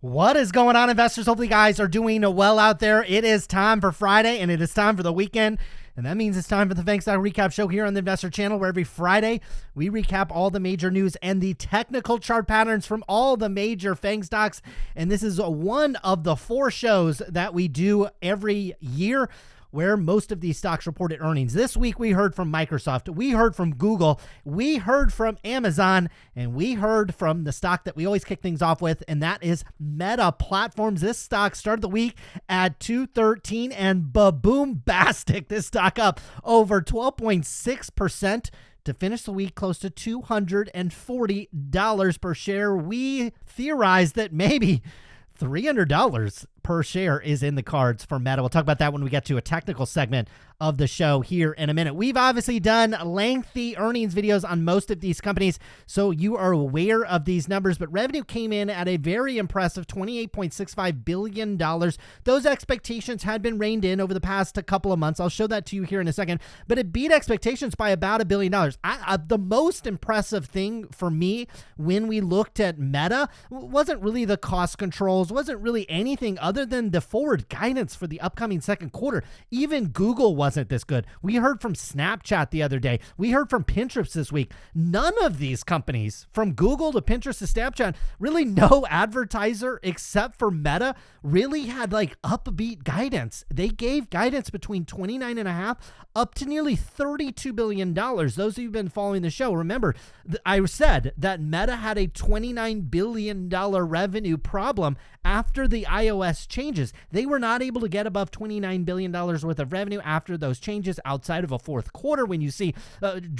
What is going on, investors? Hopefully you guys are doing well out there. It is time for Friday, and it is time for the weekend. And that means it's time for the FAANG Stock Recap Show here on the Investor Channel, where every Friday we recap all the major news and the technical chart patterns from all the major FAANG stocks. And this is one of the 4 shows that we do every year, where most of these stocks reported earnings. This week, we heard from Microsoft, we heard from Google, we heard from Amazon, and we heard from the stock that we always kick things off with, and that is Meta Platforms. This stock started the week at $213, and ba-boom-bastic, this stock up over 12.6%. to finish the week close to $240 per share. We theorized that maybe $300 per share is in the cards for Meta. We'll talk about that when we get to a technical segment of the show here in a minute. We've obviously done lengthy earnings videos on most of these companies, so you are aware of these numbers, but revenue came in at a very impressive $28.65 billion. Those expectations had been reined in over the past couple of months. I'll show that to you here in a second, but it beat expectations by about $1 billion. The most impressive thing for me when we looked at Meta wasn't really the cost controls, wasn't really anything other than the forward guidance for the upcoming second quarter. Even Google wasn't this good. We heard from Snapchat the other day. We heard from Pinterest this week. None of these companies, from Google to Pinterest to Snapchat, really no advertiser except for Meta really had like upbeat guidance. They gave guidance between 29.5 up to nearly $32 billion. Those of you who've been following the show, remember, I said that Meta had a $29 billion revenue problem after the iOS changes. They were not able to get above $29 billion worth of revenue after those changes outside of a fourth quarter when you see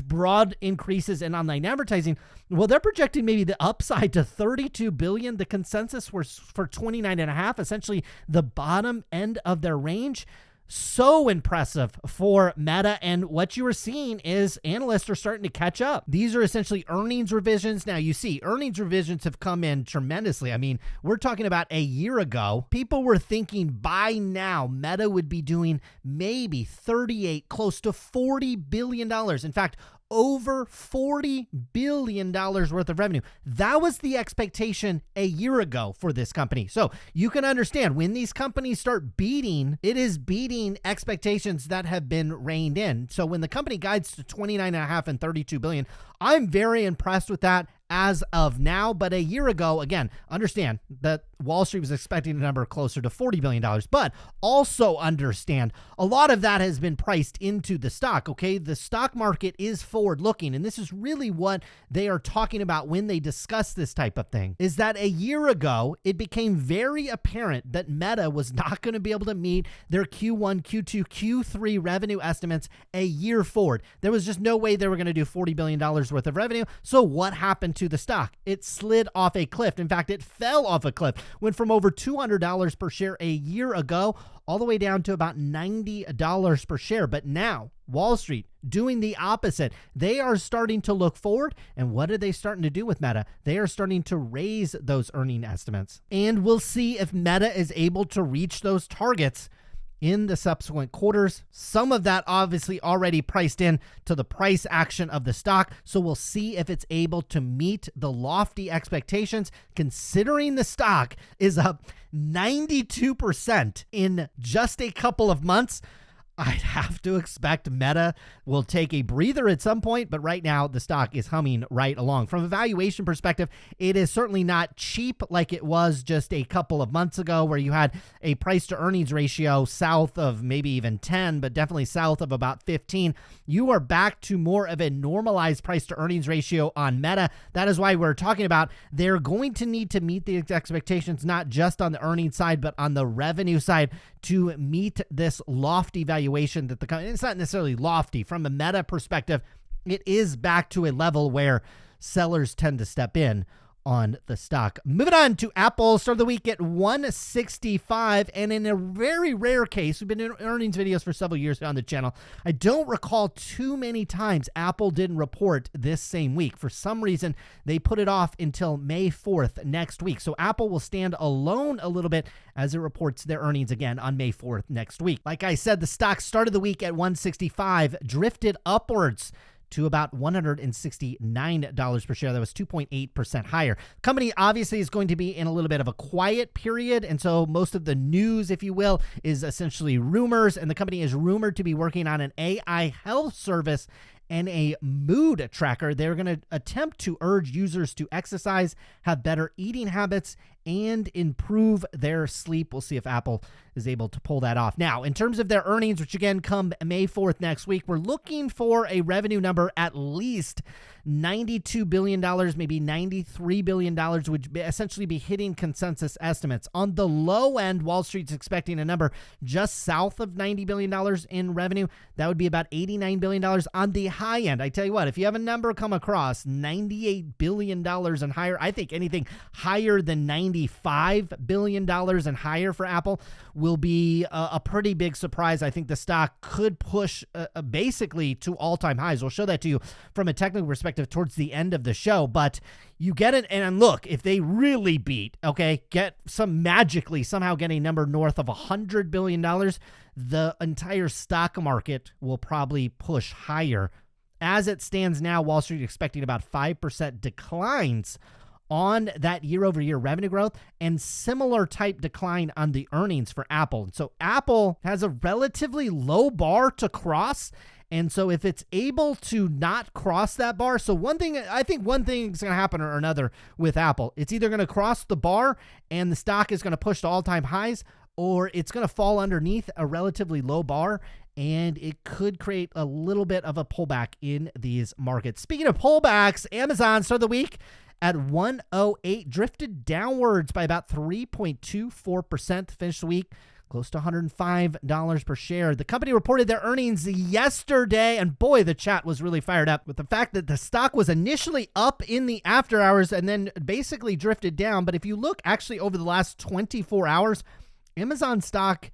broad increases in online advertising. Well, they're projecting maybe the upside to $32 billion. The consensus was for 29.5, essentially the bottom end of their range. So impressive for Meta, and what you are seeing is analysts are starting to catch up. These are essentially earnings revisions. Now, you see, earnings revisions have come in tremendously. I mean, we're talking about a year ago. People were thinking by now Meta would be doing maybe 38, close to $40 billion. In fact, over $40 billion worth of revenue. That was the expectation a year ago for this company. So you can understand when these companies start beating, it is beating expectations that have been reined in. So when the company guides to 29.5 and 32 billion, I'm very impressed with that as of now. But a year ago, again, understand that Wall Street was expecting a number closer to $40 billion, but also understand a lot of that has been priced into the stock, okay? The stock market is forward looking, and this is really what they are talking about when they discuss this type of thing, is that a year ago, it became very apparent that Meta was not going to be able to meet their Q1, Q2, Q3 revenue estimates a year forward. There was just no way they were going to do $40 billion worth of revenue. So what happened to the stock? It slid off a cliff. In fact, it fell off a cliff, went from over $200 per share a year ago all the way down to about $90 per share. But now Wall Street doing the opposite. They are starting to look forward. And what are they starting to do with Meta? They are starting to raise those earning estimates. And we'll see if Meta is able to reach those targets in the subsequent quarters. Some of that obviously already priced in to the price action of the stock. So we'll see if it's able to meet the lofty expectations, considering the stock is up 92% in just a couple of months. I'd have to expect Meta will take a breather at some point, but right now the stock is humming right along. From a valuation perspective, it is certainly not cheap like it was just a couple of months ago, where you had a price to earnings ratio south of maybe even 10, but definitely south of about 15. You are back to more of a normalized price to earnings ratio on Meta. That is why we're talking about they're going to need to meet the expectations, not just on the earnings side, but on the revenue side, to meet this lofty valuation that the company, it's not necessarily lofty from a Meta perspective. It is back to a level where sellers tend to step in on the stock. Moving on to Apple, started the week at 165, and in a very rare case, we've been in earnings videos for several years on the channel. I don't recall too many times Apple didn't report this same week. For some reason, they put it off until May 4th next week. So Apple will stand alone a little bit as it reports their earnings again on May 4th next week. Like I said, the stock started the week at 165, drifted upwards to about $169 per share. That was 2.8% higher. The company obviously is going to be in a little bit of a quiet period, and so most of the news, if you will, is essentially rumors, and the company is rumored to be working on an AI health service and a mood tracker. They're going to attempt to urge users to exercise, have better eating habits, and improve their sleep. We'll see if Apple is able to pull that off. Now, in terms of their earnings, which again come May 4th next week, we're looking for a revenue number at least $92 billion, maybe $93 billion, which would essentially be hitting consensus estimates. On the low end, Wall Street's expecting a number just south of $90 billion in revenue. That would be about $89 billion. On the high end, I tell you what, if you have a number come across $98 billion and higher, I think anything higher than $95 billion and higher for Apple will be a pretty big surprise. I think the stock could push basically to all-time highs. We'll show that to you from a technical perspective towards the end of the show, but you get it. And look, if they really beat, get some magically somehow get a number north of $100 billion, the entire stock market will probably push higher. As it stands now, Wall Street expecting about 5% declines on that year-over-year revenue growth and similar type decline on the earnings for Apple. So Apple has a relatively low bar to cross. And so if it's able to not cross that bar, so I think one thing is going to happen or another with Apple. It's either going to cross the bar and the stock is going to push to all-time highs, or it's going to fall underneath a relatively low bar, and it could create a little bit of a pullback in these markets. Speaking of pullbacks, Amazon started the week at 108, drifted downwards by about 3.24%, finished the week close to $105 per share. The company reported their earnings yesterday, and boy, the chat was really fired up with the fact that the stock was initially up in the after hours and then basically drifted down. But if you look actually over the last 24 hours, Amazon stock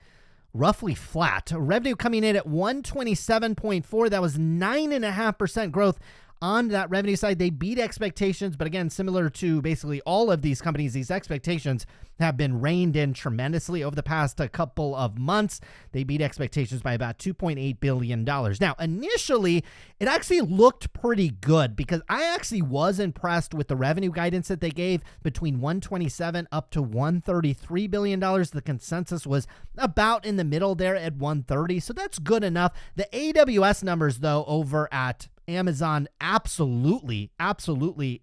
roughly flat. Revenue coming in at 127.4. That was 9.5% growth. On that revenue side, they beat expectations, but again, similar to basically all of these companies, these expectations have been reined in tremendously over the past couple of months. They beat expectations by about $2.8 billion. Now, initially, it actually looked pretty good because I actually was impressed with the revenue guidance that they gave between $127 up to $133 billion. The consensus was about in the middle there at $130, so that's good enough. The AWS numbers, though, over at Amazon, absolutely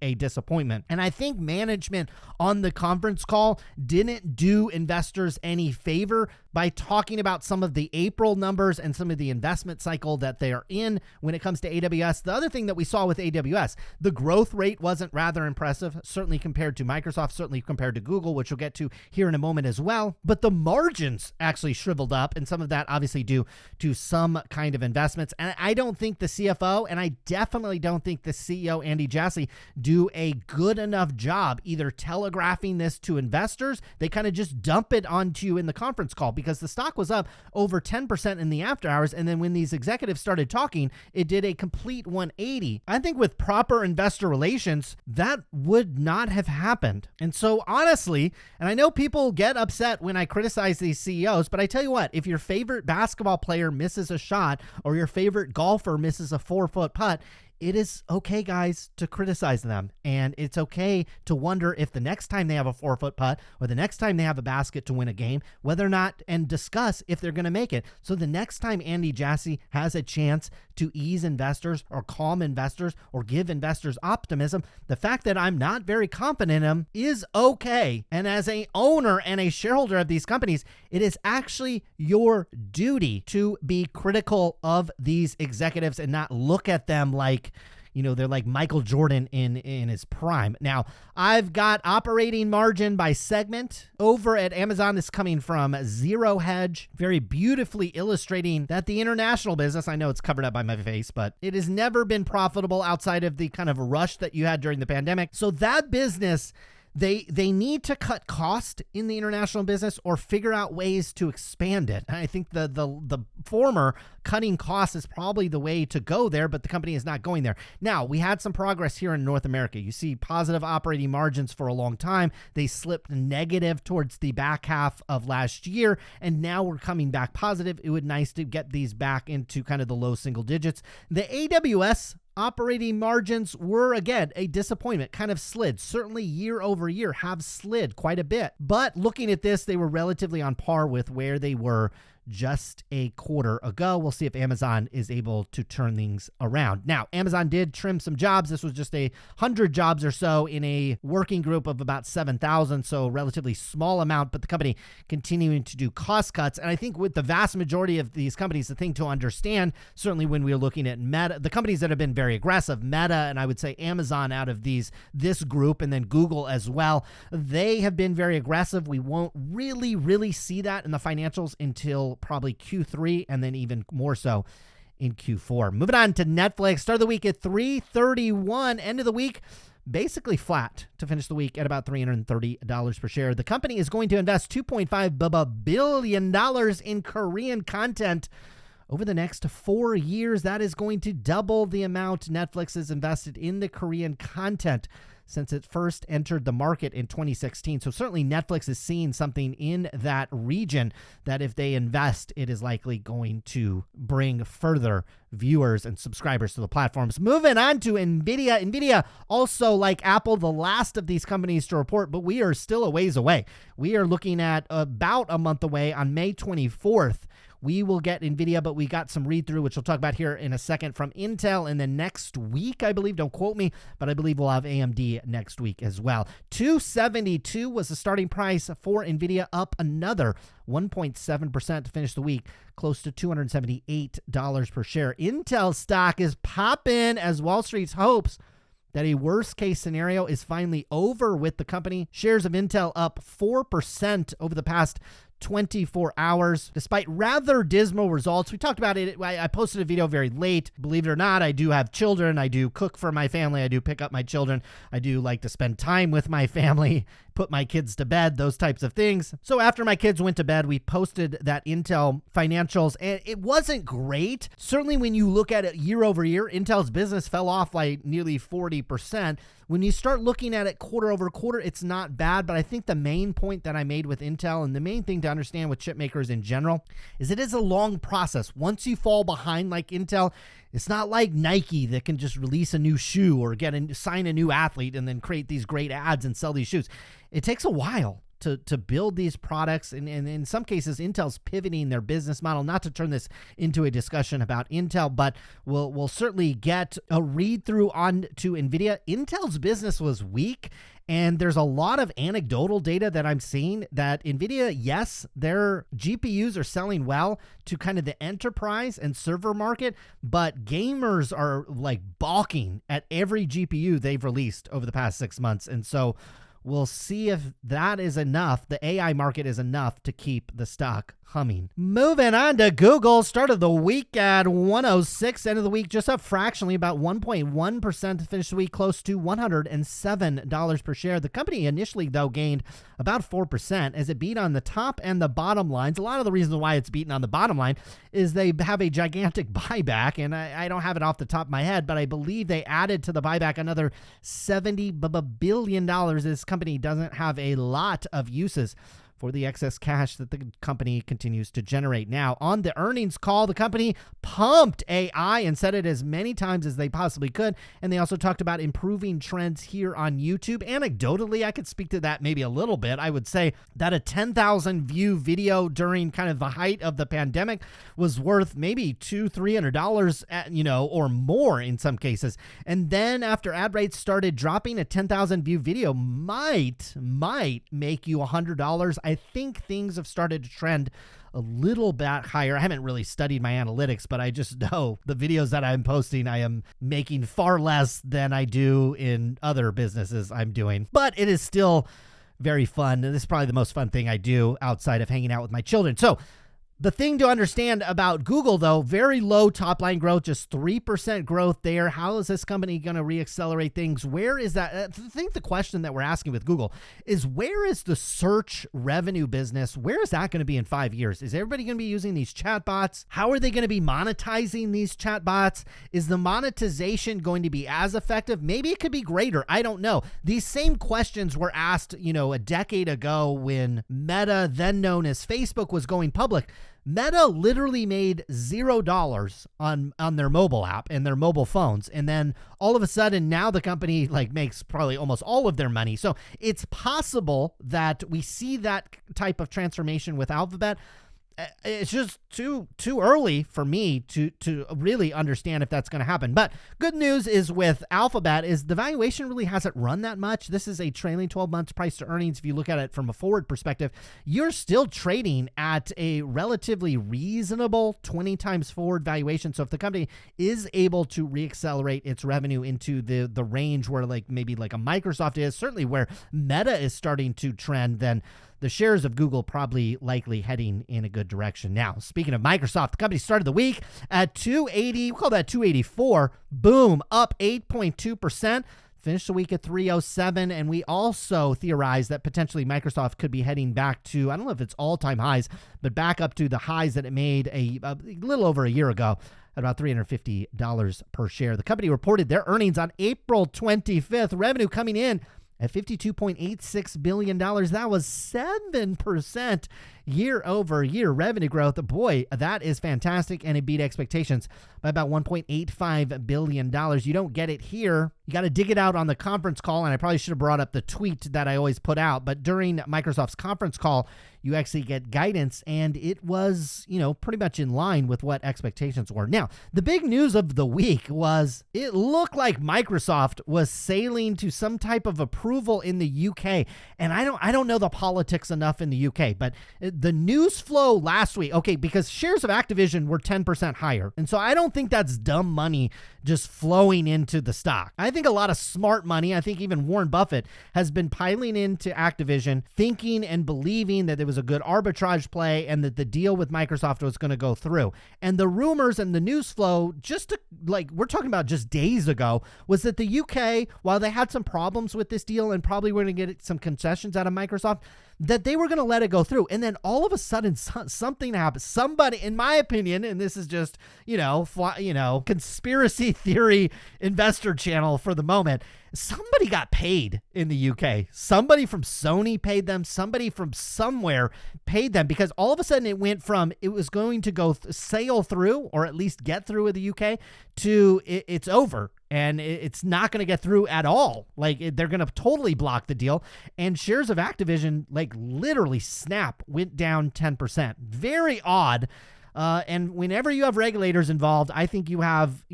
a disappointment. And I think management on the conference call didn't do investors any favor by talking about some of the April numbers and some of the investment cycle that they are in when it comes to AWS. The other thing that we saw with AWS, the growth rate wasn't rather impressive, certainly compared to Microsoft, certainly compared to Google, which we'll get to here in a moment as well. But the margins actually shriveled up, and some of that obviously due to some kind of investments. And I don't think the CFO, and I definitely don't think the CEO, Andy Jassy, do a good enough job either telegraphing this to investors. They kind of just dump it onto you in the conference call because the stock was up over 10% in the after hours. And then when these executives started talking, it did a complete 180. I think with proper investor relations, that would not have happened. And so honestly, and I know people get upset when I criticize these CEOs, but I tell you what, if your favorite basketball player misses a shot or your favorite golfer misses a 4-foot putt, it is okay, guys, to criticize them. And it's okay to wonder if the next time they have a 4-foot putt or the next time they have a basket to win a game, whether or not, and discuss if they're going to make it. So the next time Andy Jassy has a chance to ease investors or calm investors or give investors optimism, the fact that I'm not very confident in him is okay. And as a owner and a shareholder of these companies, it is actually your duty to be critical of these executives and not look at them like, they're like Michael Jordan in his prime. Now, I've got operating margin by segment over at Amazon. This is coming from Zero Hedge, very beautifully illustrating that the international business, I know it's covered up by my face, but it has never been profitable outside of the kind of rush that you had during the pandemic. So that business, they need to cut cost in the international business or figure out ways to expand it. I think the former, cutting costs, is probably the way to go there, but the company is not going there. Now, we had some progress here in North America. You see positive operating margins for a long time. They slipped negative towards the back half of last year, and now we're coming back positive. It would be nice to get these back into kind of the low single digits. The AWS Operating margins were, again, a disappointment, kind of slid. Certainly year over year have slid quite a bit. But looking at this, they were relatively on par with where they were just a quarter ago. We'll see if Amazon is able to turn things around. Now, Amazon did trim some jobs. This was just 100 jobs or so in a working group of about 7,000, so a relatively small amount, but the company continuing to do cost cuts. And I think with the vast majority of these companies, the thing to understand, certainly when we're looking at Meta, the companies that have been very aggressive, Meta and I would say Amazon out of this group, and then Google as well, they have been very aggressive. We won't really see that in the financials until probably Q3, and then even more so in Q4. Moving on to Netflix. Start of the week at $331. End of the week, basically flat to finish the week at about $330 per share. The company is going to invest $2.5 billion in Korean content over the next 4 years. That is going to double the amount Netflix has invested in the Korean content since it first entered the market in 2016. So certainly Netflix is seeing something in that region that if they invest, it is likely going to bring further viewers and subscribers to the platforms. Moving on to NVIDIA. NVIDIA, also like Apple, the last of these companies to report, but we are still a ways away. We are looking at about a month away on May 24th. We will get NVIDIA, but we got some read-through, which we'll talk about here in a second, from Intel. And then next week, I believe, don't quote me, but I believe we'll have AMD next week as well. $272 was the starting price for NVIDIA, up another 1.7% to finish the week, close to $278 per share. Intel stock is popping as Wall Street's hopes that a worst-case scenario is finally over with the company. Shares of Intel up 4% over the past 24 hours, despite rather dismal results. We talked about it. I posted a video very late. Believe it or not, I do have children. I do cook for my family. I do pick up my children. I do like to spend time with my family, put my kids to bed, those types of things. So after my kids went to bed, we posted that Intel financials, and it wasn't great. Certainly when you look at it year over year, Intel's business fell off like nearly 40%. When you start looking at it quarter over quarter, it's not bad, but I think the main point that I made with Intel, and the main thing to understand with chip makers in general, is it is a long process. Once you fall behind like Intel, it's not like Nike that can just release a new shoe or sign a new athlete and then create these great ads and sell these shoes. It takes a while to build these products, and in some cases, Intel's pivoting their business model. Not to turn this into a discussion about Intel, but we'll certainly get a read-through on to NVIDIA. Intel's business was weak, and there's a lot of anecdotal data that I'm seeing that NVIDIA, yes, their GPUs are selling well to kind of the enterprise and server market, but gamers are like balking at every GPU they've released over the past 6 months. And so we'll see if that is enough. The AI market is enough to keep the stock humming. Moving on to Google. Start of the week at 106. End of the week just up fractionally, about 1.1% to finish the week, close to $107 per share. The company initially, though, gained about 4% as it beat on the top and the bottom lines. A lot of the reasons why it's beaten on the bottom line is they have a gigantic buyback, and I don't have it off the top of my head, but I believe they added to the buyback another $70 billion. This company doesn't have a lot of uses for the excess cash that the company continues to generate. Now, on the earnings call, the company pumped AI and said it as many times as they possibly could, and they also talked about improving trends here on YouTube. Anecdotally, I could speak to that maybe a little bit. I would say that a 10,000 view video during kind of the height of the pandemic was worth maybe $200-$300, or more in some cases. And then after ad rates started dropping, a 10,000 view video might make you $100. I think things have started to trend a little bit higher. I haven't really studied my analytics, but I just know the videos that I'm posting, I am making far less than I do in other businesses I'm doing. But it is still very fun. And this is probably the most fun thing I do outside of hanging out with my children. So the thing to understand about Google, though, very low top-line growth, just 3% growth there. How is this company going to reaccelerate things? Where is that? I think the question that we're asking with Google is, where is the search revenue business? Where is that going to be in 5 years? Is everybody going to be using these chatbots? How are they going to be monetizing these chatbots? Is the monetization going to be as effective? Maybe it could be greater. I don't know. These same questions were asked, a decade ago when Meta, then known as Facebook, was going public. Meta literally made $0 on their mobile app and their mobile phones. And then all of a sudden now the company like makes probably almost all of their money. So it's possible that we see that type of transformation with Alphabet. It's just too early for me to really understand if that's going to happen. But good news is with Alphabet is the valuation really hasn't run that much. This is a trailing 12 months price to earnings. If you look at it from a forward perspective, you're still trading at a relatively reasonable 20 times forward valuation. So if the company is able to reaccelerate its revenue into the range where like maybe like a Microsoft is, certainly where Meta is starting to trend, then the shares of Google probably likely heading in a good direction. Now, speaking of Microsoft, the company started the week at 280, we call that 284, boom, up 8.2%. Finished the week at 307, and we also theorized that potentially Microsoft could be heading back to, I don't know if it's all-time highs, but back up to the highs that it made a little over a year ago at about $350 per share. The company reported their earnings on April 25th, revenue coming in at $52.86 billion. That was 7% year-over-year revenue growth. Boy, that is fantastic, and it beat expectations by about $1.85 billion. You don't get it here. You got to dig it out on the conference call, and I probably should have brought up the tweet that I always put out, but during Microsoft's conference call, you actually get guidance, and it was, pretty much in line with what expectations were. Now, the big news of the week was it looked like Microsoft was sailing to some type of approval in the UK, and I don't know the politics enough in the UK, but the news flow last week, okay, because shares of Activision were 10% higher, and so I don't think that's dumb money just flowing into the stock. I think a lot of smart money, I think even Warren Buffett has been piling into Activision, thinking and believing that there was a good arbitrage play and that the deal with Microsoft was going to go through. And the rumors and the news flow, we're talking about just days ago, was that the UK, while they had some problems with this deal and probably were going to get some concessions out of Microsoft, that they were going to let it go through. And then all of a sudden, something happened. Somebody, in my opinion, and this is just, conspiracy theory investor channel for the moment, somebody got paid in the UK. Somebody from Sony paid them. Somebody from somewhere paid them, because all of a sudden it went from it was going to go sail through, or at least get through with the UK, to it's over. And it's not going to get through at all. They're going to totally block the deal. And shares of Activision, literally went down 10%. Very odd. And whenever you have regulators involved, I think you have,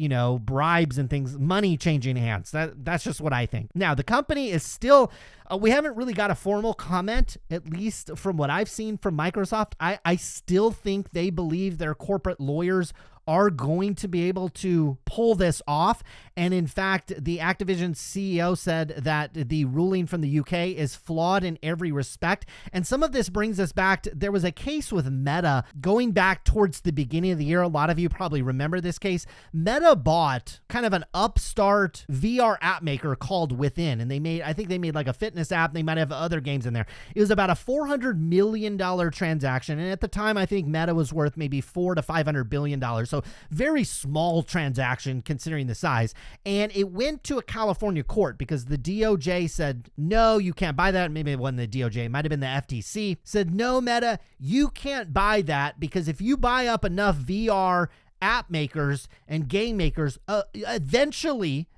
bribes and things, money changing hands. That's just what I think. Now, the company is still, we haven't really got a formal comment, at least from what I've seen from Microsoft. I still think they believe their corporate lawyers are going to be able to pull this off. And in fact, the Activision CEO said that the ruling from the UK is flawed in every respect. And some of this brings us back to, there was a case with Meta going back towards the beginning of the year. A lot of you probably remember this case. Meta bought kind of an upstart VR app maker called Within. And I think they made like a fitness app. They might have other games in there. It was about a $400 million transaction. And at the time, I think Meta was worth maybe $400 to $500 billion. So very small transaction considering the size. And it went to a California court because the DOJ said, no, you can't buy that. Maybe it wasn't the DOJ. It might have been the FTC. Said, no, Meta, you can't buy that, because if you buy up enough VR app makers and game makers,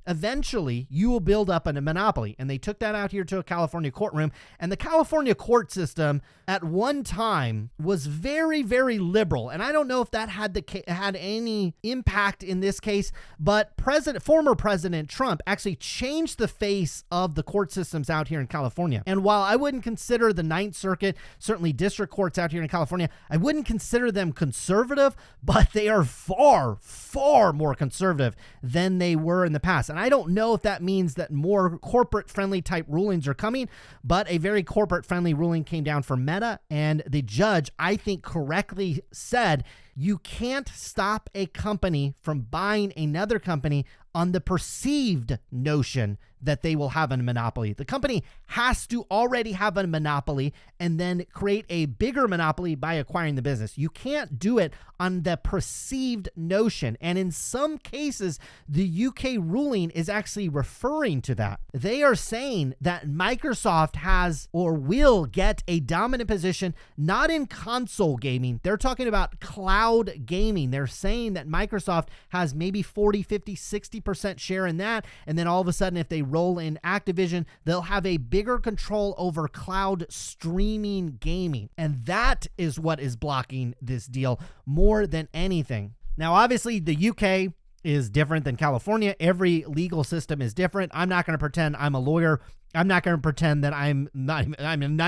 eventually you will build up a monopoly. And they took that out here to a California courtroom. And the California court system at one time was very, very liberal. And I don't know if that had any impact in this case, but former President Trump actually changed the face of the court systems out here in California. And while I wouldn't consider the Ninth Circuit, certainly district courts out here in California, I wouldn't consider them conservative, but they are far, far more conservative than they were in the past. And I don't know if that means that more corporate-friendly type rulings are coming, but a very corporate-friendly ruling came down for Meta, and the judge, I think, correctly said, you can't stop a company from buying another company on the perceived notion that they will have a monopoly. The company has to already have a monopoly and then create a bigger monopoly by acquiring the business. You can't do it on the perceived notion. And in some cases, the UK ruling is actually referring to that. They are saying that Microsoft has or will get a dominant position, not in console gaming. They're talking about cloud gaming. They're saying that Microsoft has maybe 40, 50, 60% share in that. And then all of a sudden, if they roll in Activision, they'll have a bigger control over cloud streaming gaming. And that is what is blocking this deal more than anything. Now, obviously, the UK is different than California. Every legal system is different. I'm not going to pretend I'm a lawyer. I'm not going to pretend that I'm not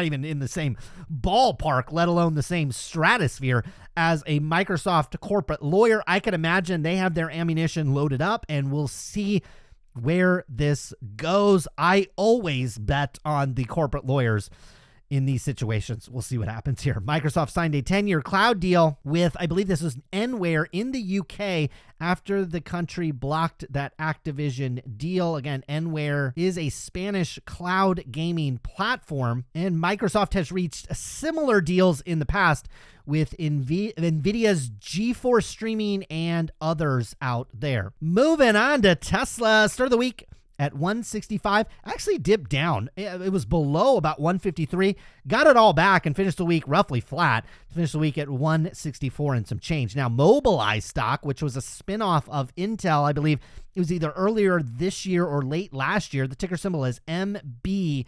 even in the same ballpark, let alone the same stratosphere as a Microsoft corporate lawyer. I can imagine they have their ammunition loaded up, and we'll see where this goes. I always bet on the corporate lawyers in these situations. We'll see what happens here. Microsoft signed a 10-year cloud deal with, I believe this was Enware in the UK after the country blocked that Activision deal. Again, Enware is a Spanish cloud gaming platform, and Microsoft has reached similar deals in the past with NVIDIA's GeForce streaming and others out there. Moving on to Tesla, start of the week at 165, actually dipped down. It was below about 153, got it all back and finished the week roughly flat. Finished the week at 164 and some change. Now, Mobileye stock, which was a spinoff of Intel, I believe it was either earlier this year or late last year. The ticker symbol is MBLY.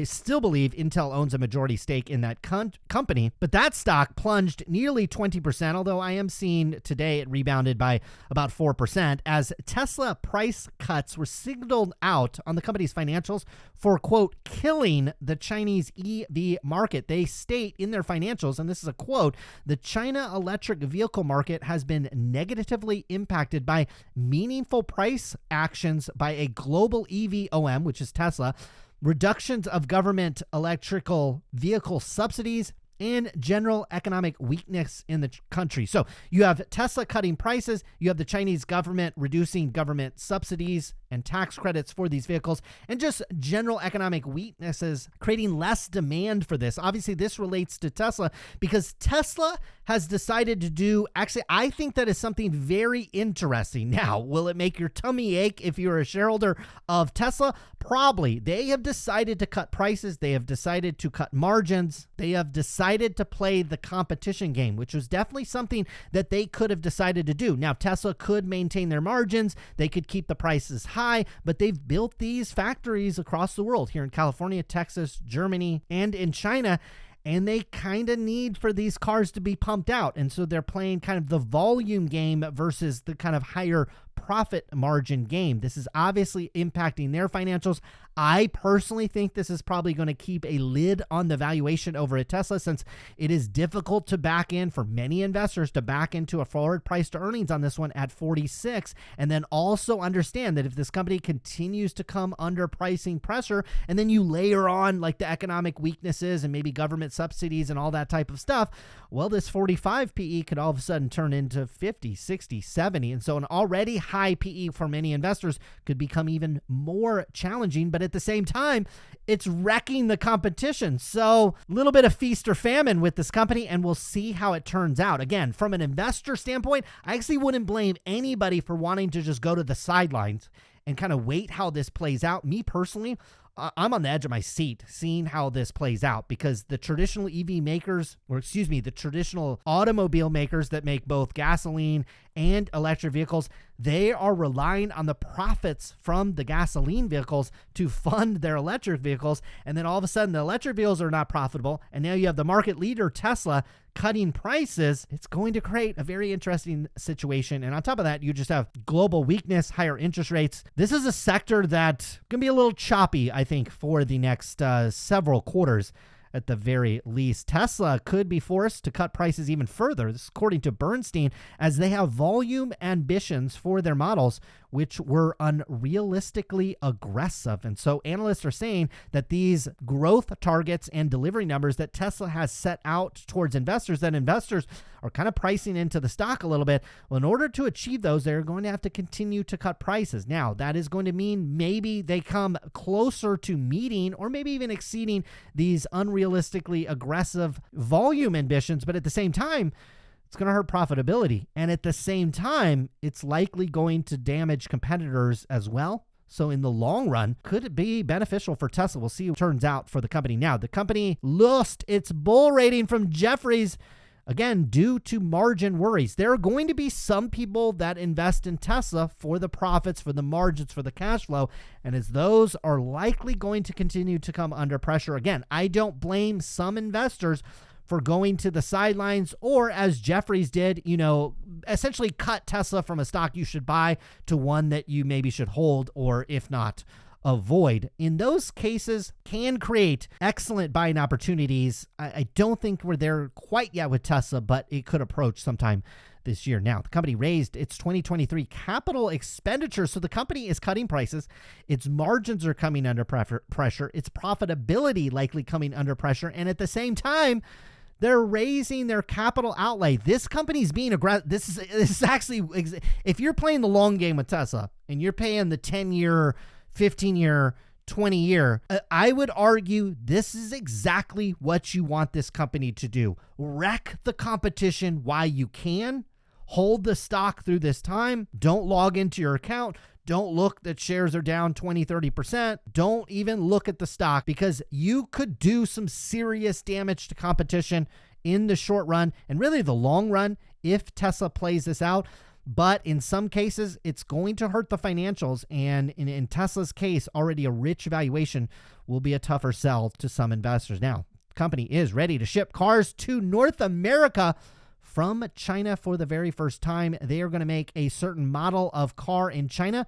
Still believe Intel owns a majority stake in that company, but that stock plunged nearly 20%, although I am seeing today it rebounded by about 4% as Tesla price cuts were signaled out on the company's financials for, quote, killing the Chinese EV market. They state in their financials, and this is a quote, the China electric vehicle market has been negatively impacted by meaningful price actions by a global EV OM, which is Tesla, reductions of government electrical vehicle subsidies, and general economic weakness in the country. So you have Tesla cutting prices, you have the Chinese government reducing government subsidies and tax credits for these vehicles, and just general economic weaknesses creating less demand for this. Obviously, this relates to Tesla because Tesla has decided to do, actually, I think that is something very interesting. Now, will it make your tummy ache if you're a shareholder of Tesla? Probably. They have decided to cut prices. They have decided to cut margins. They have decided to play the competition game, which was definitely something that they could have decided to do. Now, Tesla could maintain their margins. They could keep the prices high, but they've built these factories across the world, here in California, Texas, Germany, and in China, and they kind of need for these cars to be pumped out. And so they're playing kind of the volume game versus the kind of higher profit margin game. This is obviously impacting their financials. I personally think this is probably going to keep a lid on the valuation over at Tesla, since it is difficult to back in for many investors to back into a forward price to earnings on this one at 46. And then also understand that if this company continues to come under pricing pressure, and then you layer on like the economic weaknesses and maybe government subsidies and all that type of stuff, well, this 45 PE could all of a sudden turn into 50, 60, 70. And so an already high PE for many investors could become even more challenging. But at the same time, it's wrecking the competition. So a little bit of feast or famine with this company, and we'll see how it turns out. Again, from an investor standpoint, I actually wouldn't blame anybody for wanting to just go to the sidelines and kind of wait how this plays out. Me personally, I'm on the edge of my seat seeing how this plays out, because the traditional EV makers, the traditional automobile makers that make both gasoline and electric vehicles, they are relying on the profits from the gasoline vehicles to fund their electric vehicles. And then all of a sudden the electric vehicles are not profitable. And now you have the market leader, Tesla, cutting prices. It's going to create a very interesting situation. And on top of that, you just have global weakness, higher interest rates. This is a sector that's going to be a little choppy, I think, for the next several quarters. at the very least. Tesla could be forced to cut prices even further. This is according to Bernstein, as they have volume ambitions for their models, which were unrealistically aggressive. And so analysts are saying that these growth targets and delivery numbers that Tesla has set out towards investors, that investors are kind of pricing into the stock a little bit. Well, in order to achieve those, they're going to have to continue to cut prices. Now, that is going to mean maybe they come closer to meeting or maybe even exceeding these unrealistically aggressive volume ambitions. But at the same time, it's going to hurt profitability. And at the same time, it's likely going to damage competitors as well. So in the long run, could it be beneficial for Tesla? We'll see what turns out for the company. Now, the company lost its bull rating from Jefferies, again, due to margin worries. There are going to be some people that invest in Tesla for the profits, for the margins, for the cash flow. And as those are likely going to continue to come under pressure, again, I don't blame some investors for going to the sidelines, or as Jefferies did, essentially cut Tesla from a stock you should buy to one that you maybe should hold, or if not, avoid. In those cases, can create excellent buying opportunities. I don't think we're there quite yet with Tesla, but it could approach sometime this year. Now, the company raised its 2023 capital expenditures, so the company is cutting prices. Its margins are coming under pressure. Its profitability likely coming under pressure, and at the same time, they're raising their capital outlay. This company's being aggressive. This is actually, if you're playing the long game with Tesla and you're paying the 10-year, 15-year, 20-year, I would argue this is exactly what you want this company to do. Wreck the competition while you can. Hold the stock through this time. Don't log into your account. Don't look that shares are down 20, 30%. Don't even look at the stock, because you could do some serious damage to competition in the short run and really the long run if Tesla plays this out. But in some cases, it's going to hurt the financials. And in Tesla's case, already a rich valuation will be a tougher sell to some investors. Now, the company is ready to ship cars to North America from China for the very first time. They are going to make a certain model of car in China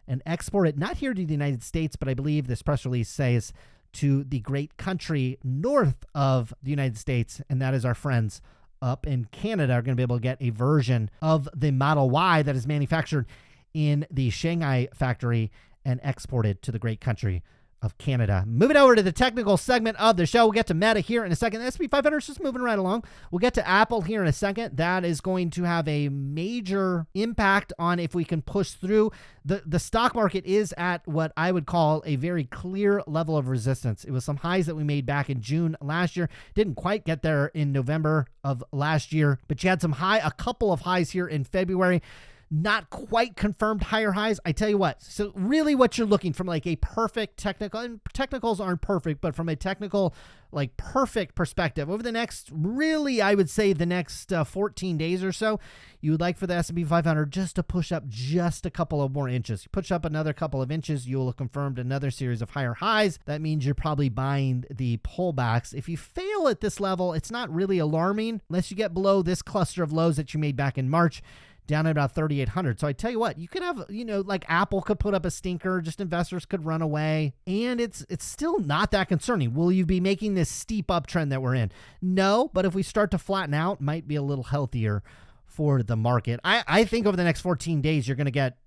and export it, not here to the United States, but I believe this press release says to the great country north of the United States, and that is our friends up in Canada are going to be able to get a version of the Model Y that is manufactured in the Shanghai factory and exported to the great country of Canada. Moving over to the technical segment of the show, we'll get to Meta here in a second. The S&P 500 is just moving right along. We'll get to Apple here in a second. That is going to have a major impact on if we can push through. The stock market is at what I would call a very clear level of resistance. It was some highs that we made back in June last year. Didn't quite get there in November of last year, but you had a couple of highs here in February. Not quite confirmed higher highs. I tell you what, so really what you're looking from like a perfect technical, and technicals aren't perfect, but from a technical, like perfect perspective, over the next, really, I would say the next 14 days or so, you would like for the S&P 500 just to push up just a couple of more inches. You push up another couple of inches, you will have confirmed another series of higher highs. That means you're probably buying the pullbacks. If you fail at this level, it's not really alarming unless you get below this cluster of lows that you made back in March, down at about 3,800. So I tell you what, you could have, like Apple could put up a stinker, just investors could run away, and it's still not that concerning. Will you be making this steep uptrend that we're in? No, but if we start to flatten out, might be a little healthier for the market. I think over the next 14 days, you're going to get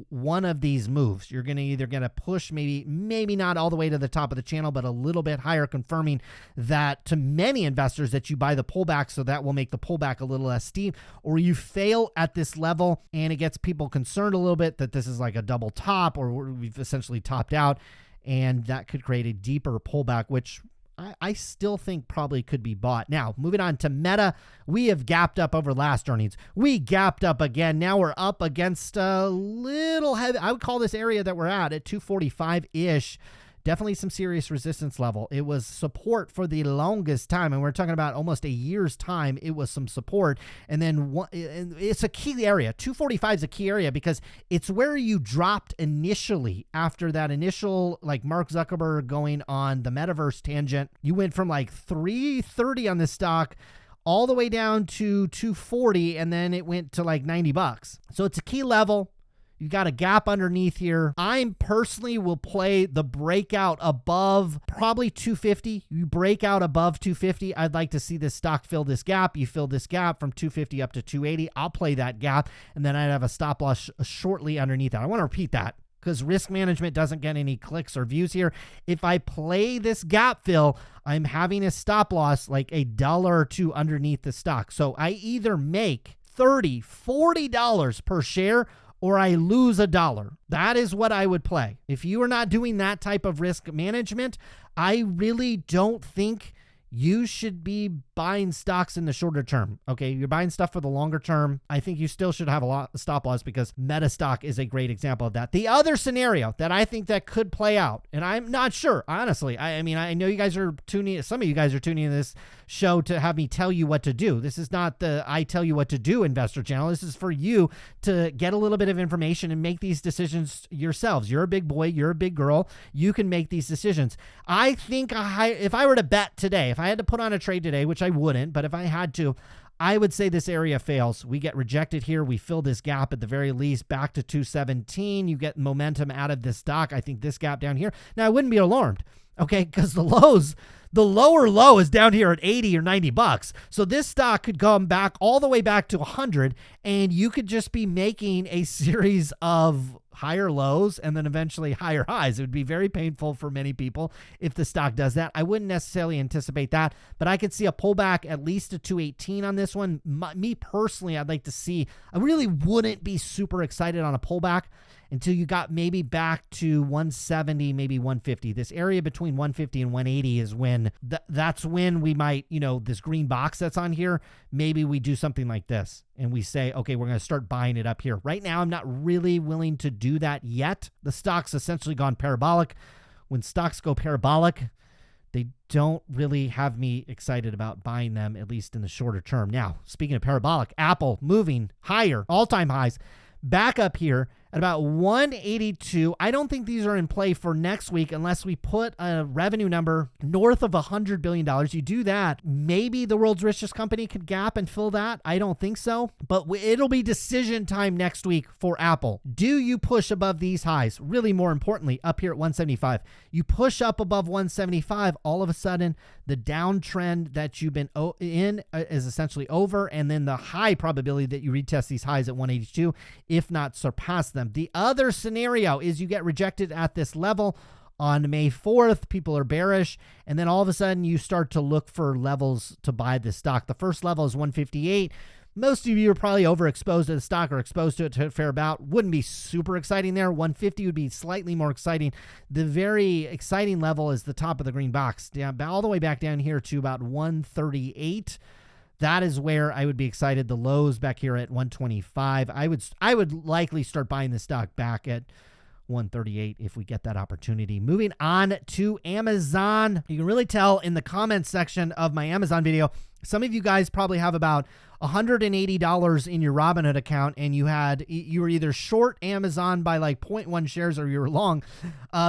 one of these moves. You're going to either get a push, maybe not all the way to the top of the channel, but a little bit higher, confirming that to many investors that you buy the pullback, so that will make the pullback a little less steep, or you fail at this level and it gets people concerned a little bit that this is like a double top, or we've essentially topped out, and that could create a deeper pullback, which I still think probably could be bought. Now, moving on to Meta, we have gapped up over last earnings. We gapped up again. Now we're up against a little heavy. I would call this area that we're at 245-ish. Definitely some serious resistance level. It was support for the longest time, and we're talking about almost a year's time. It was some support, and then it's a key area. 245 is a key area because it's where you dropped initially after that initial, like Mark Zuckerberg going on the metaverse tangent. You went from like 330 on this stock all the way down to 240, and then it went to like $90. So it's a key level. You got a gap underneath here. I personally will play the breakout above probably 250. You break out above 250. I'd like to see this stock fill this gap. You fill this gap from 250 up to 280. I'll play that gap, and then I'd have a stop loss shortly underneath that. I want to repeat that because risk management doesn't get any clicks or views here. If I play this gap fill, I'm having a stop loss like $1 or $2 underneath the stock. So I either make $30, $40 per share, or I lose $1. That is what I would play. If you are not doing that type of risk management, I really don't think you should be buying stocks in the shorter term. Okay, you're buying stuff for the longer term. I think you still should have a lot of stop loss because Meta stock is a great example of that. The other scenario that I think that could play out, and I'm not sure, honestly. I mean, I know you guys are tuning, some of you guys are tuning in this show to have me tell you what to do. This is not the I tell you what to do investor channel. This is for you to get a little bit of information and make these decisions yourselves. You're a big boy, you're a big girl. You can make these decisions. I think if I were to bet today, if I had to put on a trade today, which I wouldn't, but if I had to, I would say this area fails. We get rejected here. We fill this gap at the very least back to 217. You get momentum out of this stock. I think this gap down here. Now, I wouldn't be alarmed, okay, because the lower low is down here at 80 or 90 bucks. So this stock could come back all the way back to 100, and you could just be making a series of higher lows and then eventually higher highs. It would be very painful for many people if the stock does that. I wouldn't necessarily anticipate that, but I could see a pullback at least to 218 on this one. Me personally, I'd like to see, I really wouldn't be super excited on a pullback until you got maybe back to 170, maybe 150. This area between 150 and 180 is when that's when we might, this green box that's on here, maybe we do something like this and we say, okay, we're going to start buying it up here. Right now, I'm not really willing to do that yet. The stock's essentially gone parabolic. When stocks go parabolic, they don't really have me excited about buying them, at least in the shorter term. Now, speaking of parabolic, Apple moving higher, all-time highs, back up here at about 182. I don't think these are in play for next week unless we put a revenue number north of $100 billion. You do that, maybe the world's richest company could gap and fill that. I don't think so, but it'll be decision time next week for Apple. Do you push above these highs? Really, more importantly, up here at 175. You push up above 175, all of a sudden, the downtrend that you've been in is essentially over, and then the high probability that you retest these highs at 182, if not surpass them. The other scenario is you get rejected at this level on May 4th. People are bearish, and then all of a sudden you start to look for levels to buy this stock. The first level is 158. Most of you are probably overexposed to the stock or exposed to it to a fair amount. Wouldn't be super exciting there. 150 would be slightly more exciting. The very exciting level is the top of the green box, down all the way back down here to about 138. That is where I would be excited. The lows back here at 125. I would likely start buying the stock back at 138 if we get that opportunity. Moving on to Amazon. You can really tell in the comments section of my Amazon video, some of you guys probably have about $180 in your Robinhood account, and you were either short Amazon by like 0.1 shares or you were long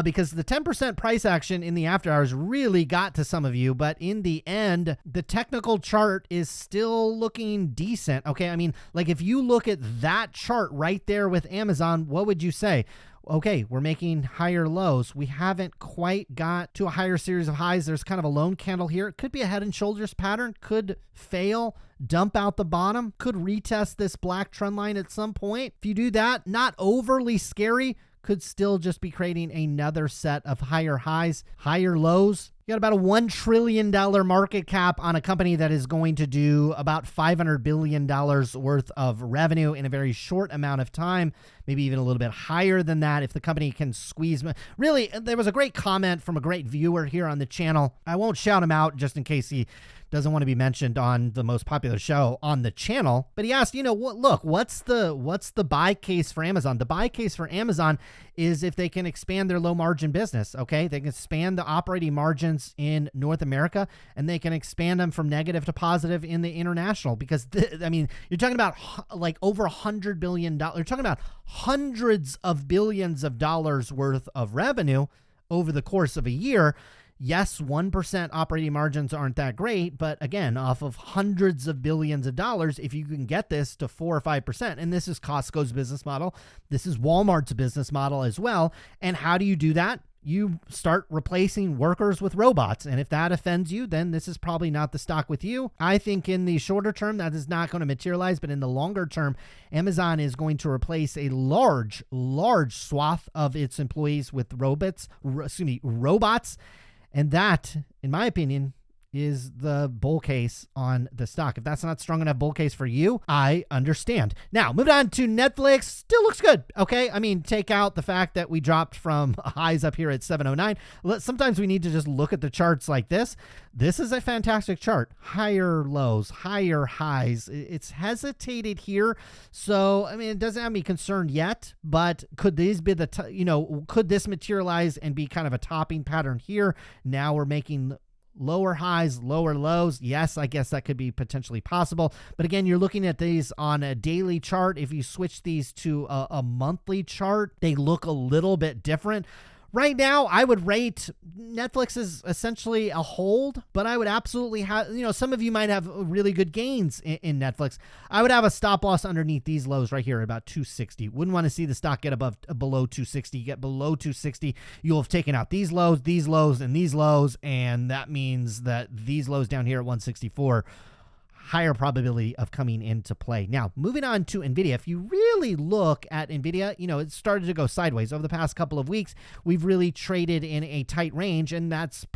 because the 10% price action in the after hours really got to some of you. But in the end, the technical chart is still looking decent. Okay, I mean, like if you look at that chart right there with Amazon, what would you say? Okay, we're making higher lows. We haven't quite got to a higher series of highs. There's kind of a lone candle here. It could be a head and shoulders pattern, could fail, dump out the bottom, could retest this black trend line at some point. If you do that, not overly scary, could still just be creating another set of higher highs, higher lows. You got about a $1 trillion market cap on a company that is going to do about $500 billion worth of revenue in a very short amount of time, maybe even a little bit higher than that if the company can squeeze. Really, there was a great comment from a great viewer here on the channel. I won't shout him out just in case he doesn't want to be mentioned on the most popular show on the channel, but he asked, what's the buy case for Amazon? The buy case for Amazon is if they can expand their low margin business. Okay, they can expand the operating margins in North America, and they can expand them from negative to positive in the international. Because you're talking about like over $100 billion. You're talking about hundreds of billions of dollars worth of revenue over the course of a year. Yes, 1% operating margins aren't that great, but again, off of hundreds of billions of dollars, if you can get this to 4 or 5%, and this is Costco's business model, this is Walmart's business model as well. And how do you do that? You start replacing workers with robots. And if that offends you, then this is probably not the stock with you. I think in the shorter term, that is not going to materialize. But in the longer term, Amazon is going to replace a large swath of its employees with robots. And that, in my opinion, is the bull case on the stock. If that's not strong enough bull case for you, I understand. Now, moving on to Netflix. Still looks good, okay? I mean, take out the fact that we dropped from highs up here at 709. Sometimes we need to just look at the charts like this. This is a fantastic chart. Higher lows, higher highs. It's hesitated here. So, I mean, it doesn't have me concerned yet, but could these be could this materialize and be kind of a topping pattern here? Now we're making lower highs, lower lows. Yes, I guess that could be potentially possible. But again, you're looking at these on a daily chart. If you switch these to a monthly chart, they look a little bit different. Right now, I would rate Netflix as essentially a hold, but I would absolutely have, some of you might have really good gains in Netflix. I would have a stop loss underneath these lows right here at about 260. Wouldn't want to see the stock get below 260. Get below 260, you'll have taken out these lows, and these lows, and that means that these lows down here at 164 higher probability of coming into play. Now, moving on to NVIDIA. If you really look at NVIDIA, it started to go sideways. Over the past couple of weeks, we've really traded in a tight range, and that's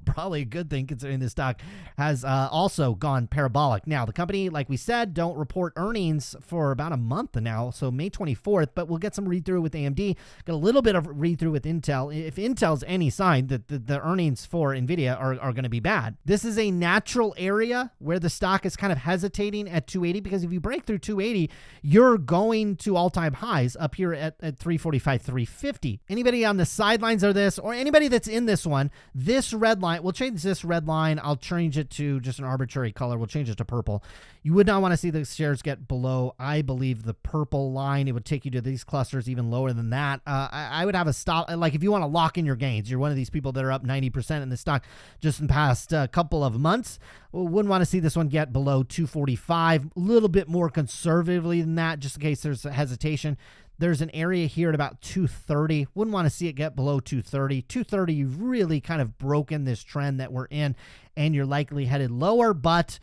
probably a good thing considering the stock has also gone parabolic. Now, the company, like we said, don't report earnings for about a month now, so May 24th, but we'll get some read-through with AMD, got a little bit of read-through with Intel. If Intel's any sign that the earnings for NVIDIA are going to be bad. This is a natural area where the stock is kind of hesitating at 280, because if you break through 280, you're going to all-time highs up here at 345, 350. Anybody on the sidelines of this, or anybody that's in this one, this red line, we'll change this red line. I'll change it to just an arbitrary color. We'll change it to purple. You would not want to see the shares get below, I believe, the purple line. It would take you to these clusters even lower than that. I would have a stop. Like if you want to lock in your gains, you're one of these people that are up 90% in the stock just in the past couple of months. Wouldn't want to see this one get below 245, a little bit more conservatively than that, just in case there's a hesitation. There's an area here at about 230. Wouldn't want to see it get below 230. 230, you've really kind of broken this trend that we're in, and you're likely headed lower, but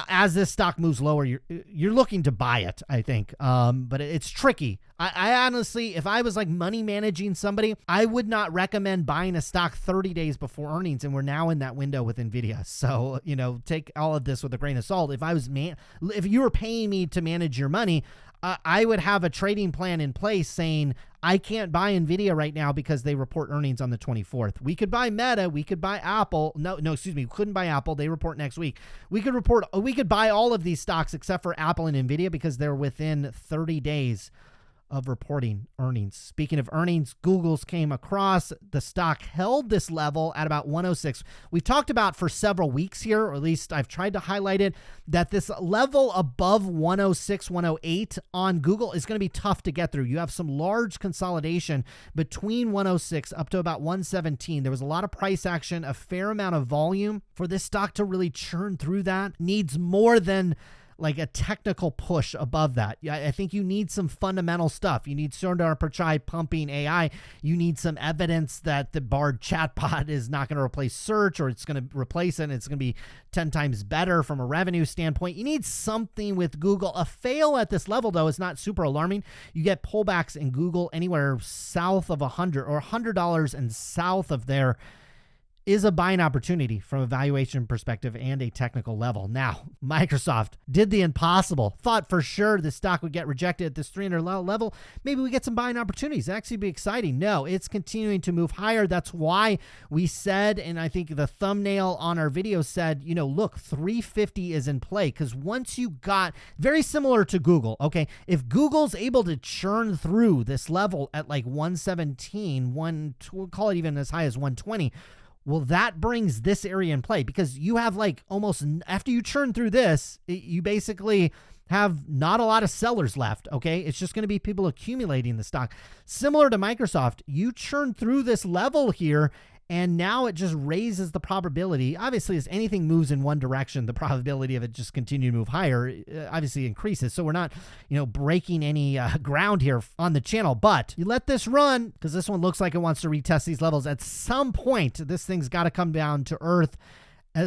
as this stock moves lower, you're looking to buy it, I think. But it's tricky. I honestly, if I was like money managing somebody, I would not recommend buying a stock 30 days before earnings, and we're now in that window with NVIDIA. So, take all of this with a grain of salt. If you were paying me to manage your money, I would have a trading plan in place saying, I can't buy NVIDIA right now because they report earnings on the 24th. We could buy Meta. We could buy Apple. We couldn't buy Apple. They report next week. We could buy all of these stocks except for Apple and NVIDIA because they're within 30 days of reporting earnings. Speaking of earnings, Google's came across. The stock held this level at about 106. We've talked about for several weeks here, or at least I've tried to highlight it, that this level above 106, 108 on Google is going to be tough to get through. You have some large consolidation between 106 up to about 117. There was a lot of price action, a fair amount of volume. For this stock to really churn through that needs more than like a technical push above that. I think you need some fundamental stuff. You need Sundar Pichai pumping AI. You need some evidence that the Bard chatbot is not going to replace search, or it's going to replace it and it's going to be 10 times better from a revenue standpoint. You need something with Google. A fail at this level, though, is not super alarming. You get pullbacks in Google anywhere south of $100 or $100 and south of there is a buying opportunity from a valuation perspective and a technical level. Now, Microsoft did the impossible. Thought for sure the stock would get rejected at this 300 level. Maybe we get some buying opportunities. It'd actually be exciting. No, it's continuing to move higher. That's why we said, and I think the thumbnail on our video said, look, 350 is in play, because once you got, very similar to Google, okay, if Google's able to churn through this level at like 117, we'll call it even as high as 120, well, that brings this area in play, because you have like almost, after you churn through this, you basically have not a lot of sellers left, okay? It's just going to be people accumulating the stock. Similar to Microsoft, you churn through this level here, And now it just raises the probability. Obviously, as anything moves in one direction, the probability of it just continue to move higher obviously increases. So we're not, breaking any ground here on the channel. But you let this run, because this one looks like it wants to retest these levels. At some point, this thing's got to come down to earth.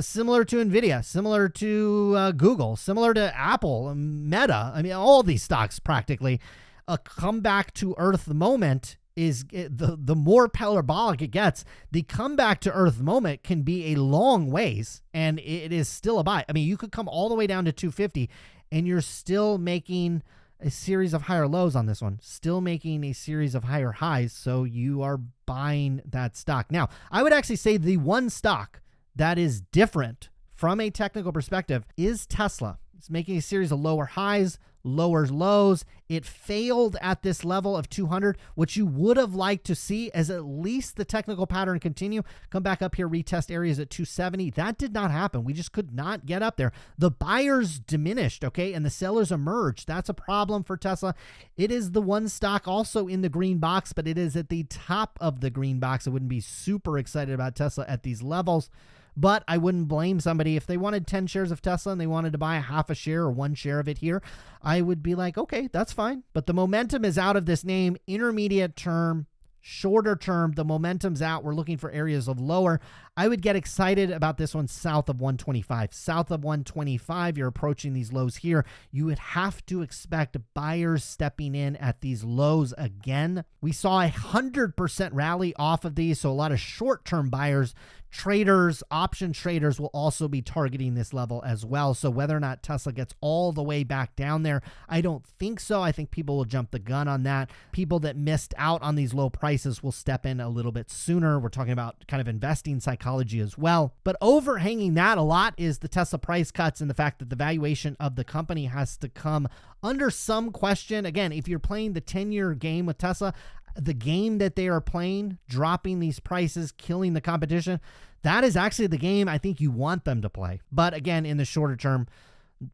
Similar to NVIDIA, similar to Google, similar to Apple, Meta. I mean, all these stocks practically. A comeback to earth moment is the more parabolic it gets, the comeback to earth moment can be a long ways, and it is still a buy. I mean, you could come all the way down to 250 and you're still making a series of higher lows on this one, still making a series of higher highs. So you are buying that stock. Now, I would actually say the one stock that is different from a technical perspective is Tesla. It's making a series of lower highs, lower lows. It failed at this level of 200. What you would have liked to see is at least the technical pattern continue, come back up here, retest areas at 270. That did not happen. We just could not get up there. The buyers diminished, okay, and the sellers emerged. That's a problem for Tesla. It is the one stock also in the green box, but it is at the top of the green box. I wouldn't be super excited about Tesla at these levels. But I wouldn't blame somebody if they wanted 10 shares of Tesla and they wanted to buy a half a share or 1 share of it here. I would be like, okay, that's fine. But the momentum is out of this name. Intermediate term, shorter term, the momentum's out. We're looking for areas of lower. I would get excited about this one south of 125. South of 125, you're approaching these lows here. You would have to expect buyers stepping in at these lows again. We saw 100% rally off of these, so a lot of short-term buyers, traders, option traders will also be targeting this level as well. So whether or not Tesla gets all the way back down there, I don't think so. I think people will jump the gun on that. People that missed out on these low prices will step in a little bit sooner. We're talking about kind of investing psychology as well. But overhanging that a lot is the Tesla price cuts and the fact that the valuation of the company has to come under some question. Again, if you're playing the 10-year game with Tesla, the game that they are playing, dropping these prices, killing the competition, that is actually the game I think you want them to play. But again, in the shorter term,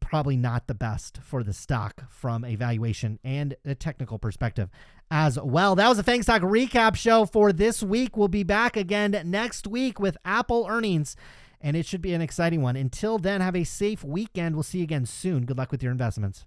probably not the best for the stock from a valuation and a technical perspective as well. That was a FAANG Stock recap show for this week. We'll be back again next week with Apple earnings, and it should be an exciting one. Until then, have a safe weekend. We'll see you again soon. Good luck with your investments.